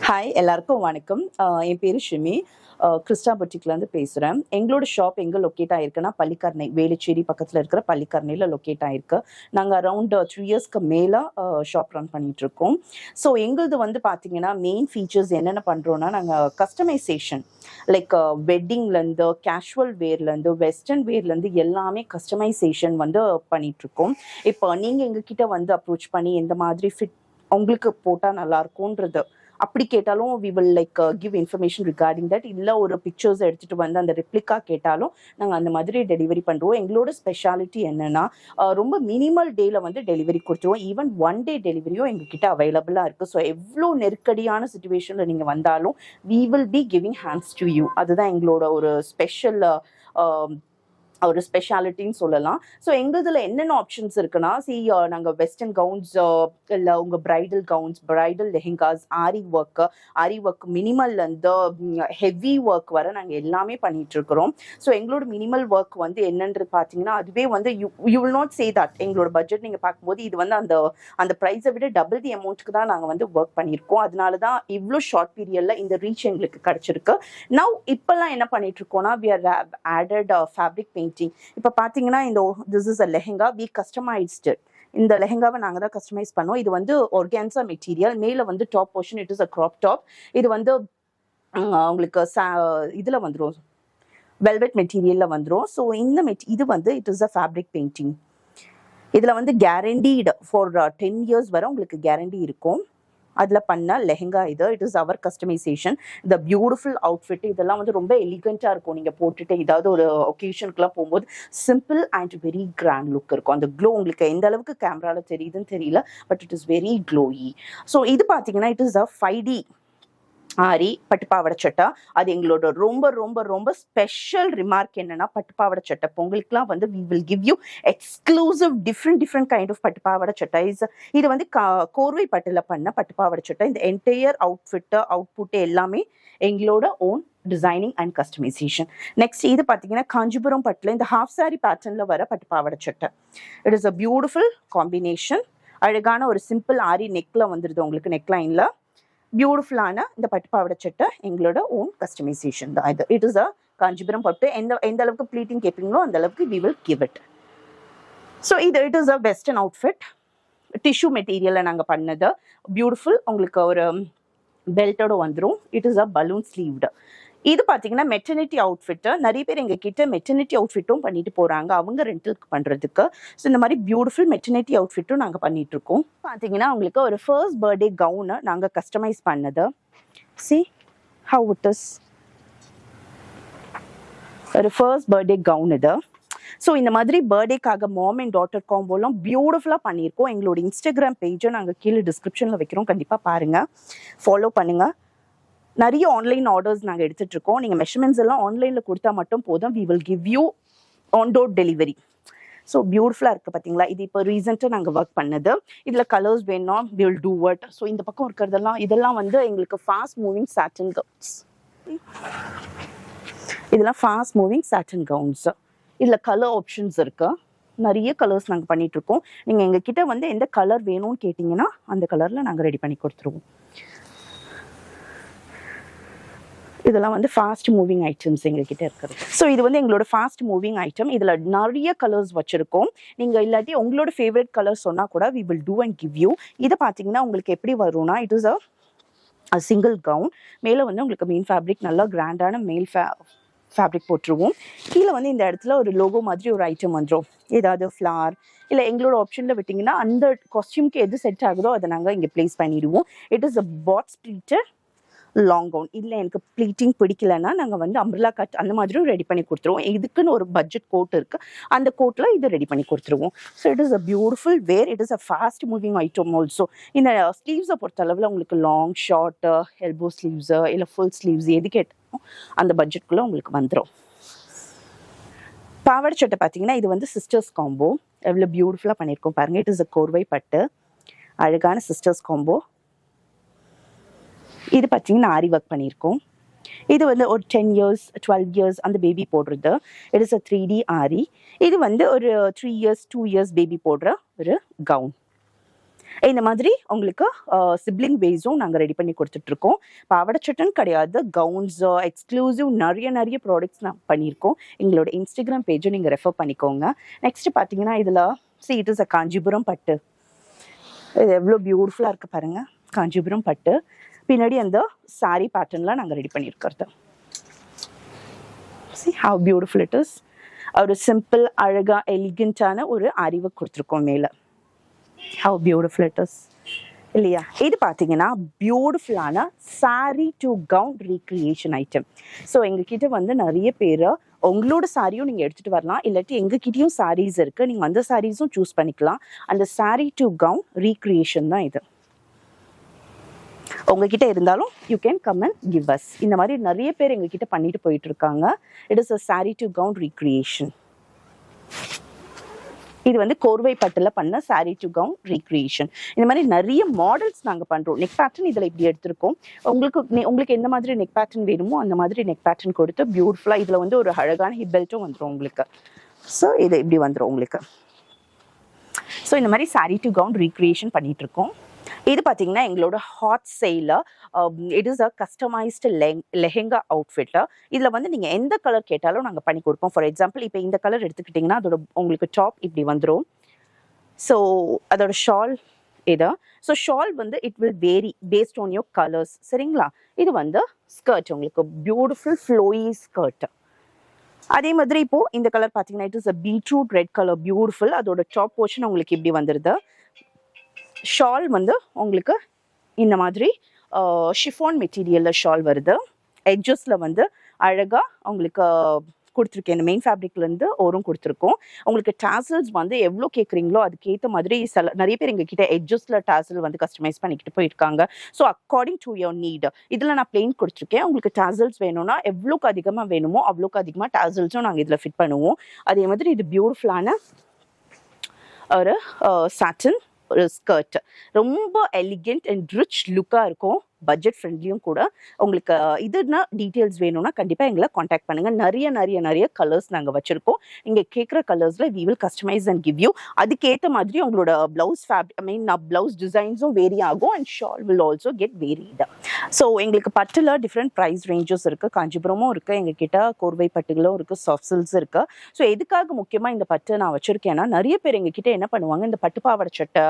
Hi எல்லாருக்கும் வணக்கம். என் பேர் ஷிமி. கிறிஸ்டா பொட்டிக்லேருந்து பேசுகிறேன். எங்களோட ஷாப் எங்கே லொக்கேட் ஆகிருக்குன்னா பள்ளிக்கரணை, வேலுச்சேரி பக்கத்தில் இருக்கிற பள்ளிக்கரணையில் லொக்கேட் ஆகிருக்கு. நாங்கள் அரவுண்ட் 3 இயர்ஸ்க்கு மேலே ஷாப் ரன் பண்ணிகிட்ருக்கோம். ஸோ எங்களது வந்து பார்த்தீங்கன்னா மெயின் ஃபீச்சர்ஸ் என்னென்ன பண்ணுறோன்னா, நாங்கள் கஸ்டமைசேஷன் லைக் வெட்டிங்லேருந்து கேஷுவல் வேர்லேருந்து வெஸ்டர்ன் வேர்லேருந்து எல்லாமே கஸ்டமைசேஷன் வந்து பண்ணிகிட்ருக்கோம். இப்போ நீங்கள் எங்ககிட்ட வந்து அப்ரோச் பண்ணி எந்த மாதிரி ஃபிட் உங்களுக்கு போட்டால் நல்லாயிருக்கும்ன்றது அப்படி கேட்டாலும் we will like give information regarding that. இல்லை ஒரு பிக்சர்ஸ் எடுத்துகிட்டு வந்து அந்த ரெப்ளிகா கேட்டாலும் நாங்கள் அந்த மாதிரி டெலிவரி பண்ணுறோம். எங்களோட ஸ்பெஷாலிட்டி என்னென்னா ரொம்ப மினிமல் டேயில் வந்து டெலிவரி கொடுத்துருவோம். ஈவன் 1 டே டெலிவரியும் எங்ககிட்ட அவைலபிளாக இருக்குது. ஸோ எவ்வளோ நெருக்கடியான சுச்சுவேஷனில் நீங்கள் வந்தாலும் we will be giving hands to you. அதுதான் எங்களோட ஒரு ஒரு ஸ்பெஷாலிட்டின்னு சொல்லலாம். ஸோ எங்களதில் என்னென்ன ஆப்ஷன்ஸ் இருக்குன்னா, நாங்கள் வெஸ்டர்ன் கவுன்ஸ் இல்லை உங்கள் பிரைடல் கவுன்ஸ், பிரைடல் லெஹெங்காஸ், ஆரி ஒர்க் மினிமல்லேருந்து ஹெவி ஒர்க் வர நாங்கள் எல்லாமே பண்ணிகிட்ருக்குறோம். ஸோ எங்களோட மினிமல் ஒர்க் வந்து என்னன்றது பார்த்தீங்கன்னா, அதுவே வந்து you will not say that. எங்களோட பட்ஜெட் நீங்கள் பார்க்கும்போது இது வந்து அந்த ப்ரைஸை விட டபுள் தி அமௌண்ட்டுக்கு தான் நாங்கள் வந்து ஒர்க் பண்ணியிருக்கோம். அதனால தான் இவ்வளோ ஷார்ட் பீரியடில் இந்த ரீச் எங்களுக்கு கிடச்சிருக்கு. நவ் இப்போல்லாம் என்ன பண்ணிகிட்ருக்கோன்னா, we are added fabric paint. இப்போ பார்த்தீங்கன்னா this is a lehenga, we customised. இந்த லெஹெங்காவை நாங்கள் தான் கஸ்டமைஸ் பண்ணோம். இது வந்து ஆர்கான்சா மெட்டீரியல், மேலே வந்து top portion it is a crop top. இது வந்து உங்களுக்கு இதில் வந்துடும், வெல்வெட் மெட்டீரியலில் வந்துடும். ஸோ இது வந்து it is a fabric painting. இதில் வந்து கேரண்டீடு ஃபார் 10 இயர்ஸ் வரை உங்களுக்கு கேரண்டி இருக்கும். அதில் பண்ண லெஹெங்கா இது. It is our customization. இந்த பியூட்டிஃபுல் அவுட்ஃபிட் இதெல்லாம் வந்து ரொம்ப எலிகண்ட்டாக இருக்கும். நீங்கள் போட்டுட்டு ஏதாவது ஒரு ஒகேஷனுக்குலாம் போகும்போது simple and very grand look இருக்கும். அந்த க்ளோ உங்களுக்கு எந்த அளவுக்கு கேமராவில் தெரியுதுன்னு தெரியல, but it is very glowy. So இது பார்த்தீங்கன்னா இட் இஸ் அ 5D ஆரி பட்டுப்பாவடை சட்டை. அது எங்களோட ரொம்ப ரொம்ப ரொம்ப ஸ்பெஷல் ரிமார்க் என்னன்னா, பட்டுப்பாவடை சட்டை பொங்கலுக்குலாம் வந்து we will give you exclusive different kind of பட்டுப்பாவடை சட்டை. இது வந்து கோர்வை பட்டில் பண்ண பட்டுப்பாவடை சட்டை. இந்த என்டையர் அவுட்புட் எல்லாமே எங்களோட own designing and customisation. Next இது பார்த்தீங்கன்னா காஞ்சிபுரம் பட்டில் இந்த ஹாஃப் சாரி பேட்டர்னில் வர பட்டுப்பாவடை சட்டை. It is a beautiful combination. அழகான ஒரு சிம்பிள் ஆரி நெக்கில் வந்துடுது உங்களுக்கு, நெக் லைனில் பியூட்டிஃபுல்லான இந்த பட்டுப்பாவடை சட்டை எங்களோட ஓன் கஸ்டமைசேஷன் தான் இது. இட் இஸ் அ காஞ்சிபுரம் பட்டு. எந்த அளவுக்கு ப்ளீட்டிங் கேட்பீங்களோ அந்த அளவுக்கு we will give it. So it is a western outfit. Tissue மெட்டீரியலில் நாங்கள் பண்ணது பியூட்டிஃபுல். உங்களுக்கு ஒரு பெல்ட்டோட வந்துடும். It is a balloon sleeved. இது பார்த்தீங்கன்னா மெட்டர்னிட்டி அவுட்ஃபிட்டு. நிறைய பேர் எங்கள் கிட்ட மெட்டர்னிட்டி அவுட்ஃபிட்டும் பண்ணிட்டு போகிறாங்க அவங்க ரெண்டலுக்கு பண்ணுறதுக்கு. ஸோ இந்த மாதிரி பியூட்டிஃபுல் மெட்டர்னிட்டி அவுட்ஃபிட்டும் நாங்கள் பண்ணிகிட்ருக்கோம். பார்த்தீங்கன்னா உங்களுக்கு ஒரு ஃபர்ஸ்ட் பர்த்டே கவுனை நாங்கள் கஸ்டமைஸ் பண்ணது. சி ஹவ் இட் இஸ் ஒரு ஃபர்ஸ்ட் பர்த்டே கவுன் இது. ஸோ இந்த மாதிரி பர்த்டேக்காக மாம் அண்ட் டாட்டர் காம்போலாம் பியூட்டிஃபுல்லாக பண்ணியிருக்கோம். எங்களோட இன்ஸ்டாகிராம் பேஜை நாங்கள் கீழே டிஸ்கிரிப்ஷனில் வைக்கிறோம், கண்டிப்பாக பாருங்கள், ஃபாலோ பண்ணுங்கள். நிறைய ஆன்லைன் ஆர்டர்ஸ் நாங்கள் எடுத்துகிட்ருக்கோம். நீங்கள் மெஷர்மெண்ட்ஸ் எல்லாம் ஆன்லைனில் கொடுத்தா மட்டும் போதும், we will give you on door delivery. So பியூட்டிஃபுல்லாக இருக்குது பார்த்தீங்களா. இது இப்போ ரீசெண்டாக நாங்கள் ஒர்க் பண்ணது. இதில் கலர்ஸ் வேணும்னா we will do it. So இந்த பக்கம் இருக்கிறதெல்லாம் இதெல்லாம் வந்து எங்களுக்கு ஃபாஸ்ட் மூவிங் சாட்டின் கவுன்ஸ். இதெல்லாம் ஃபாஸ்ட் மூவிங் சாட்டின் கவுன்ஸ். இதில் கலர் ஆப்ஷன்ஸ் இருக்குது. நிறைய கலர்ஸ் நாங்கள் பண்ணிகிட்ருக்கோம். நீங்கள் எங்கள் கிட்டே வந்து எந்த கலர் வேணும்னு கேட்டிங்கன்னா அந்த கலரில் நாங்கள் ரெடி பண்ணி கொடுத்துருவோம். இதெல்லாம் வந்து ஃபாஸ்ட் மூவிங் ஐட்டம்ஸ் எங்ககிட்ட இருக்கிறது. ஸோ இது வந்து எங்களோட ஃபாஸ்ட் மூவிங் ஐட்டம். இதில் நிறைய கலர்ஸ் வச்சுருக்கோம். நீங்கள் இல்லாட்டி உங்களோட ஃபேவரட் கலர் சொன்னால் கூட we will do and give you. இதை பார்த்தீங்கன்னா உங்களுக்கு எப்படி வரும்னா, it is a single gown. மேலே வந்து உங்களுக்கு மெயின் ஃபேப்ரிக் நல்லா கிராண்டான மேல் ஃபேப்ரிக் போட்டுருவோம். கீழே வந்து இந்த இடத்துல ஒரு லோகோ மாதிரி ஒரு ஐட்டம் வந்துடும். ஏதாவது ஃப்ளார் இல்லை எங்களோட ஆப்ஷனில் விட்டிங்கன்னா அந்த காஸ்டியூம்க்கு எது செட் ஆகுதோ அதை நாங்கள் இங்கே ப்ளேஸ் பண்ணிடுவோம். It is a pot splitter long gown. இல்லை எனக்கு ப்ளீட்டிங் பிடிக்கலன்னா நாங்கள் வந்து அம்ப்ரெல்லா கட் அந்த மாதிரியும் ரெடி பண்ணி கொடுத்துருவோம். இதுக்குன்னு ஒரு பட்ஜெட் கோட் இருக்குது, அந்த கோட்டில் இது ரெடி பண்ணி கொடுத்துருவோம். So it is a beautiful wear. It is a fast moving item also. இந்த ஸ்லீவ்ஸை பொறுத்தளவில் உங்களுக்கு லாங், ஷார்ட்டு, எல்போ ஸ்லீவ்ஸு இல்லை ஃபுல் ஸ்லீவ்ஸ் எது கேட்டாலும் அந்த பட்ஜெட்குள்ளே உங்களுக்கு வந்துடும். பாவாடை சட்டை பார்த்தீங்கன்னா இது வந்து சிஸ்டர்ஸ் காம்போ. எவ்வளோ பியூட்டிஃபுல்லாக பண்ணியிருக்கோம் பாருங்கள். இட் இஸ் அ கோர்வை பட்டு, அழகான சிஸ்டர்ஸ் காம்போ. இது பார்த்தீங்கன்னா ஆரி ஒர்க் பண்ணியிருக்கோம். இது வந்து ஒரு 10 இயர்ஸ் 12 இயர்ஸ் அந்த பேபி போடுறது. இட் இஸ் அ 3D ஆரி. இது வந்து ஒரு 3 இயர்ஸ் 2 இயர்ஸ் பேபி போடுற ஒரு கவுன். இந்த மாதிரி உங்களுக்கு சிப்ளிங் பேஸும் நாங்கள் ரெடி பண்ணி கொடுத்துட்ருக்கோம். பாவாடை சட்டன் கிடையாது, கவுன்ஸ் எக்ஸ்க்ளூசிவ் நிறைய ப்ராடக்ட்ஸ் நான் பண்ணியிருக்கோம். எங்களோட இன்ஸ்டாகிராம் பேஜை நீங்கள் ரெஃபர் பண்ணிக்கோங்க. நெக்ஸ்ட் பார்த்தீங்கன்னா இதில் இட் இஸ் காஞ்சிபுரம் பட்டு. இது எவ்வளோ பியூட்டிஃபுல்லாக இருக்குது பாருங்கள், காஞ்சிபுரம் பட்டு. பின்னாடி அந்த சாரி பேட்டர்ன்லாம் நாங்கள் ரெடி பண்ணியிருக்கிறது. See how beautiful it is. ஒரு சிம்பிள் அழகா எலிகண்டான ஒரு அறிவை கொடுத்துருக்கோம் மேலே. How beautiful it is இல்லையா? இது பார்த்தீங்கன்னா பியூட்டிஃபுல்லான sorry to gown recreation item. So எங்ககிட்ட வந்து நிறைய பேர் உங்களோட சாரியும் நீங்கள் எடுத்துகிட்டு வரலாம், இல்லாட்டி எங்ககிட்டயும் சாரீஸ் இருக்குது, நீங்கள் அந்த சாரீஸும் சூஸ் பண்ணிக்கலாம். அந்த சாரி டு கவுன் ரீக்ரியேஷன் தான் இது. உங்ககிட்ட இருந்தாலும் you can come and give us. இந்த மாதிரி நிறைய பேர் எங்ககிட்ட பண்ணிட்டு போயிட்டு இருக்காங்க. It is a sorry to gown recreation. இது வந்து கோர்வை பட்டுல பண்ண சாரி டு கவுன் ரீக்ரியேஷன். இந்த மாதிரி நிறைய மாடல்ஸ் நாங்கள் பண்ணுறோம். நெக் பேட்டர்ன் இதில் இப்படி எடுத்திருக்கோம். உங்களுக்கு எந்த மாதிரி நெக் பேட்டர்ன் வேணுமோ அந்த மாதிரி நெக் பேட்டர்ன் கொடுத்து பியூட்டிஃபுல்லாக இதில் வந்து ஒரு அழகான ஹிப் பெல்ட்டும் வந்துடும் உங்களுக்கு. ஸோ இது இப்படி வந்துடும் உங்களுக்கு. ஸோ இந்த மாதிரி சாரி டு கவுன் ரீக்ரியேஷன் பண்ணிட்டு இருக்கோம். இது பார்த்தீங்கன்னா எங்களோட ஹாட் சேல it is a customised lehenga outfit. இதில் வந்து நீங்கள் எந்த கலர் கேட்டாலும் நாங்கள் பண்ணி கொடுப்போம். ஃபார் எக்ஸாம்பிள் இப்போ இந்த கலர் எடுத்துக்கிட்டிங்கன்னா அதோட உங்களுக்கு டாப் இப்படி வந்துடும். ஸோ அதோட ஷால் இது. ஸோ ஷால் வந்து it will vary based on your colours. சரிங்களா? இது வந்து ஸ்கர்ட், உங்களுக்கு பியூட்டிஃபுல் ஃப்ளோயி ஸ்கர்ட். அதே மாதிரி இப்போ இந்த கலர் பார்த்தீங்கன்னா it is a beetroot red colour, beautiful. அதோட டாப் போர்ஷன் உங்களுக்கு இப்படி வந்துடுது. ஷால் வந்து உங்களுக்கு இந்த மாதிரி ஷிஃபான் மெட்டீரியலில் ஷால் வருது. எட்ஜஸில் வந்து அழகாக உங்களுக்கு கொடுத்துருக்கேன். இந்த மெயின் ஃபேப்ரிக்லேருந்து ஓரும் கொடுத்துருக்கோம். உங்களுக்கு டாசல்ஸ் வந்து எவ்வளோ கேட்குறீங்களோ அதுக்கேற்ற மாதிரி நிறைய பேர் எங்ககிட்ட எட்ஜஸில் டாசல் வந்து கஸ்டமைஸ் பண்ணிக்கிட்டு போயிருக்காங்க. So according to your need. இதில் நான் பிளெயின் கொடுத்துருக்கேன். உங்களுக்கு டாசல்ஸ் வேணும்னா எவ்வளோக்கு அதிகமாக வேணுமோ அவ்வளோக்கு அதிகமாக டாசல்ஸும் நாங்கள் இதில் ஃபிட் பண்ணுவோம். அதே மாதிரி இது பியூட்டிஃபுல்லான ஒரு சாட்டின் ஒரு ஸ்கர்ட். ரொம்ப எலிகென்ட் அண்ட் ரிச் லுக்காக இருக்கும், பட்ஜெட் ஃப்ரெண்ட்லியும் கூட. உங்களுக்கு இதுனா டீட்டெயில்ஸ் வேணும்னா கண்டிப்பாக எங்களை காண்டாக்ட் பண்ணுங்கள். நிறைய கலர்ஸ் நாங்கள் வச்சுருக்கோம். இங்கே கேட்குற கலர்ஸில் we will customise and give you. அதுக்கேற்ற மாதிரி உங்களோட ப்ளவுஸ் ப்ளவுஸ் டிசைன்ஸும் வேரி ஆகும் and shawl will also get varied. So எங்களுக்கு பட்டில் டிஃப்ரெண்ட் ப்ரைஸ் ரேஞ்சஸ் இருக்குது. காஞ்சிபுரமும் இருக்குது, எங்ககிட்ட கோர்வை பட்டுகளும் இருக்குது, சாஃப்ட் சில்க்ஸ் இருக்குது. ஸோ எதுக்காக முக்கியமாக இந்த பட்டு நான் வச்சுருக்கேன்னா, நிறைய பேர் எங்ககிட்ட என்ன பண்ணுவாங்க, இந்த பட்டு பாவாடை சட்டை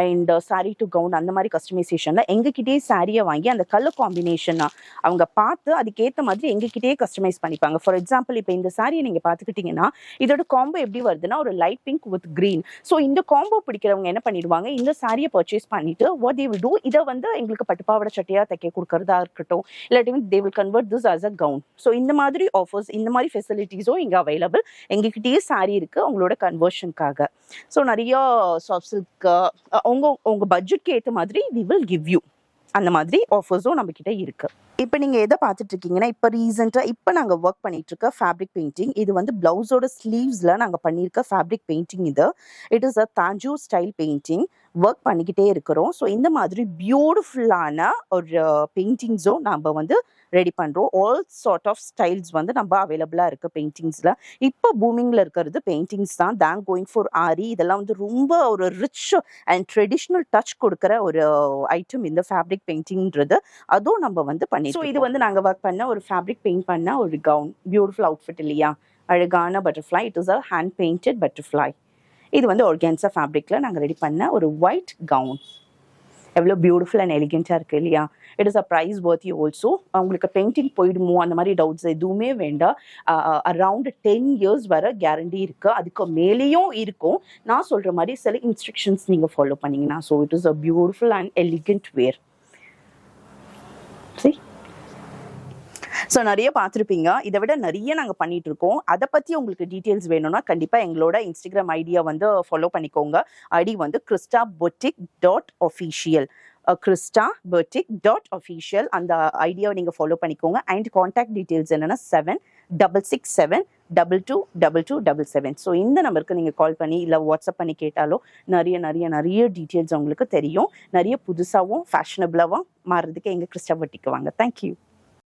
அண்ட் சாரி டு கவுன் அந்த மாதிரி கஸ்டமைசேஷனில் எங்ககிட்டயே சாரியை வாங்கி அந்த கலர் காம்பினேஷன் அவங்க பார்த்து அதுக்கேற்ற மாதிரி எங்ககிட்டயே கஸ்டமைஸ் பண்ணிப்பாங்க. ஃபார் எக்ஸாம்பிள் இப்போ இந்த சாரியை நீங்கள் பார்த்துக்கிட்டிங்கன்னா இதோட காம்போ எப்படி வருதுன்னா ஒரு light pink with green. So இந்த காம்போ பிடிக்கிறவங்க என்ன பண்ணிடுவாங்க, இந்த சாரியை பர்ச்சேஸ் பண்ணிட்டு வாட் தே வில் டூ, இதை வந்து எங்களுக்கு பட்டுப்பாவடை சட்டையாக தைக்க கொடுக்கறதா இருக்கட்டும், இல்லாட்டி they will convert this as a gown. So இந்த மாதிரி ஆஃபர்ஸ், இந்த மாதிரி ஃபெசிலிட்டிஸும் இங்கே அவைலபிள். எங்ககிட்டயே சாரி இருக்குது உங்களோட கன்வர்ஷனுக்காக. ஸோ நிறைய சாஃப்ட் சில்க் உங்கள் பட்ஜெட்க்கு ஏற்ற மாதிரி வி வில் கிவ் யூ. அந்த மாதிரி ஆஃபர்ஸும் நம்மக்கிட்ட இருக்குது. இப்போ நீங்கள் எதை பார்த்துட்டு இருக்கீங்கன்னா, இப்போ ரீசெண்டாக இப்போ நாங்கள் ஒர்க் பண்ணிட்டு இருக்க ஃபேப்ரிக் பெயிண்டிங். இது வந்து பிளவுஸோட ஸ்லீவ்ஸில் நாங்கள் பண்ணியிருக்க ஃபேப்ரிக் பெயிண்டிங். இது it is a Tanjore style painting. Work பண்ணிக்கிட்டே இருக்கிறோம். ஸோ இந்த மாதிரி பியூட்டிஃபுல்லான ஒரு பெயிண்டிங்ஸும் நம்ம வந்து ரெடி பண்ணுறோம். ஆல் சார்ட் ஆஃப் ஸ்டைல்ஸ் வந்து நம்ம அவைலபிளாக இருக்குது பெயிண்டிங்ஸில். இப்போ பூமிங்கில் இருக்கிறது பெயிண்டிங்ஸ் தான் கோயிங் ஃபார் ஆரி. இதெல்லாம் வந்து ரொம்ப ஒரு ரிச் அண்ட் ட்ரெடிஷ்னல் டச் கொடுக்குற ஒரு ஐட்டம் இந்த ஃபேப்ரிக் பெயிண்டிங்கிறது. அதுவும் நம்ம வந்து பண்ணி. ஸோ இது வந்து நாங்கள் ஒர்க் பண்ண ஒரு ஃபேப்ரிக் பெயிண்ட் பண்ண ஒரு கவுன், பியூட்டிஃபுல் அவுட்ஃபிட் இல்லையா? அழகான butterfly. It is a hand painted butterfly. இது வந்து ஆர்கான்சா ஃபேப்ரிக்கில் நாங்கள் ரெடி பண்ண ஒரு ஒயிட் கவுன். எவ்வளோ பியூட்டிஃபுல் அண்ட் எலிகென்ட்டாக இருக்குது இல்லையா? It is a price worthy also. உங்களுக்கு பெயிண்டிங் போயிடுமோ அந்த மாதிரி டவுட்ஸ் எதுவுமே வேண்டாம். அரவுண்ட் 10 years வர கேரண்டி இருக்குது. அதுக்கு மேலேயும் இருக்கும். நான் சொல்கிற மாதிரி சில இன்ஸ்ட்ரக்ஷன்ஸ் நீங்கள் ஃபாலோ பண்ணிங்கன்னா. So it is a beautiful and elegant wear. சரி, ஸோ நிறைய பார்த்துருப்பீங்க. இதை விட நிறைய நாங்கள் பண்ணிட்டு இருக்கோம். அதை பற்றி உங்களுக்கு டீட்டெயில்ஸ் வேணும்னா கண்டிப்பாக எங்களோட இன்ஸ்டாகிராம் ஐடியா வந்து ஃபாலோ பண்ணிக்கோங்க. ஐடி வந்து krista.boutique.official. krista.boutique.official. அந்த ஐடியாவை நீங்கள் ஃபாலோ பண்ணிக்கோங்க. அண்ட் கான்டாக்ட் டீட்டெயில்ஸ் என்னென்னா 7667222277. ஸோ இந்த நம்பருக்கு நீங்கள் கால் பண்ணி இல்லை வாட்ஸ்அப் பண்ணி கேட்டாலும் நிறைய டீட்டெயில்ஸ் உங்களுக்கு தெரியும். நிறைய புதுசாகவும் ஃபேஷனபிளாகவும் மாறுறதுக்கு எங்கள் கிறிஸ்டா பொட்டிக்கு வாங்க. தேங்க்யூ.